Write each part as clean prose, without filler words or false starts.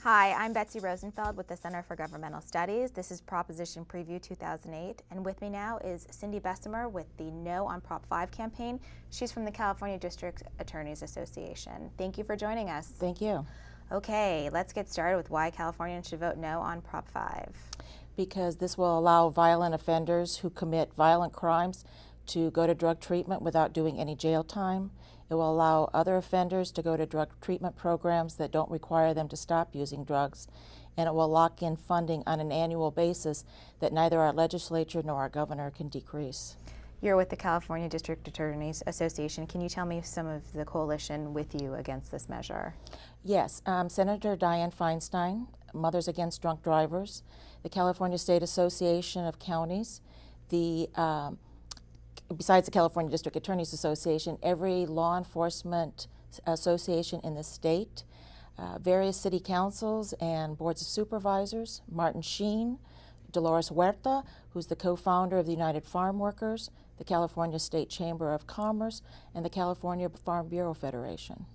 Hi, I'm Betsy Rosenfeld with the Center for Governmental Studies. This is Proposition Preview 2008, and with me now is Cindy Bessemer with the No on Prop 5 campaign. She's from the California District Attorneys Association. Thank you for joining us. Thank you. Okay, let's get started with why Californians should vote no on Prop 5. Because this will allow violent offenders who commit violent crimes to go to drug treatment without doing any jail time. It will allow other offenders to go to drug treatment programs that don't require them to stop using drugs. And it will lock in funding on an annual basis that neither our legislature nor our governor can decrease. You're with the California District Attorneys Association. Can you tell me some of the coalition with you against this measure? Yes, Senator Dianne Feinstein, Mothers Against Drunk Drivers, the California State Association of Counties, besides the California District Attorneys Association, every law enforcement association in the state, various city councils and boards of supervisors, Martin Sheen, Dolores Huerta, who's the co-founder of the United Farm Workers, the California State Chamber of Commerce, and the California Farm Bureau Federation.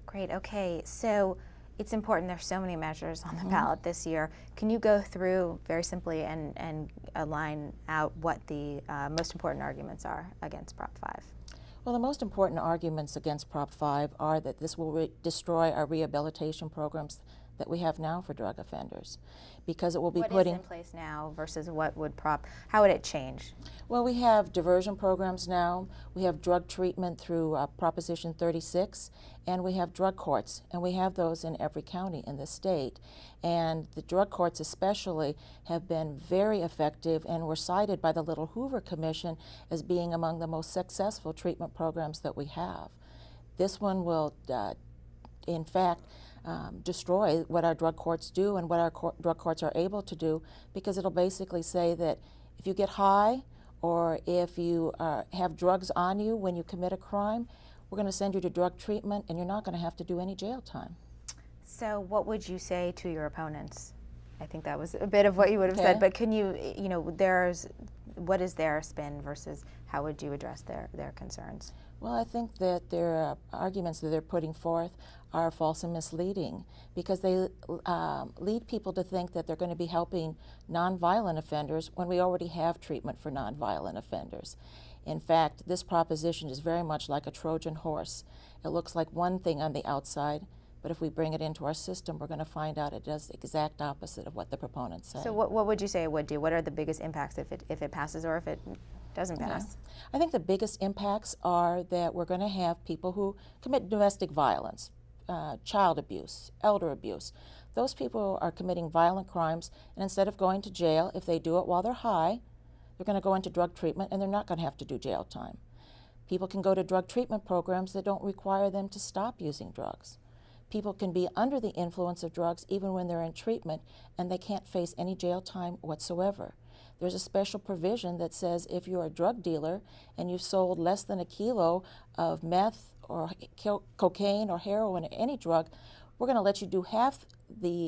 Great, okay, so it's important, there's so many measures on the ballot this year. Can you go through very simply and line out what the most important arguments are against Prop 5? Well, the most important arguments against Prop 5 are that this will destroy our rehabilitation programs that we have now for drug offenders, because it will be What is in place now versus what would how would it change? Well, we have diversion programs now, we have drug treatment through Proposition 36, and we have drug courts, and we have those in every county in the state. And the drug courts especially have been very effective and were cited by the Little Hoover Commission as being among the most successful treatment programs that we have. This one will, in fact, destroy what our drug courts do and what our drug courts are able to do, because it'll basically say that if you get high or if you have drugs on you when you commit a crime, we're going to send you to drug treatment and you're not going to have to do any jail time. So what would you say to your opponents? I think that was a bit of what you would have said, but can you, what is their spin versus how would you address their concerns? Well, I think that their arguments that they're putting forth are false and misleading, because they lead people to think that they're going to be helping nonviolent offenders when we already have treatment for nonviolent offenders. In fact, this proposition is very much like a Trojan horse. It looks like one thing on the outside, but if we bring it into our system, we're going to find out it does the exact opposite of what the proponents say. So what would you say it would do? What are the biggest impacts if it passes or if it doesn't pass? Yeah. I think the biggest impacts are that we're going to have people who commit domestic violence, child abuse, elder abuse. Those people are committing violent crimes, and instead of going to jail, if they do it while they're high, they're going to go into drug treatment and they're not going to have to do jail time. People can go to drug treatment programs that don't require them to stop using drugs. People can be under the influence of drugs even when they're in treatment, and they can't face any jail time whatsoever. There's a special provision that says if you're a drug dealer and you've sold less than a kilo of meth or cocaine or heroin or any drug, we're going to let you do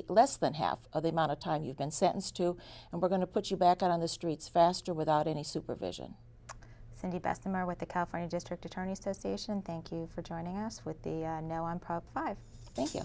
less than half of the amount of time you've been sentenced to, and we're going to put you back out on the streets faster without any supervision. Cindy Bessemer with the California District Attorney Association, thank you for joining us with the No on Prop 5. Thank you.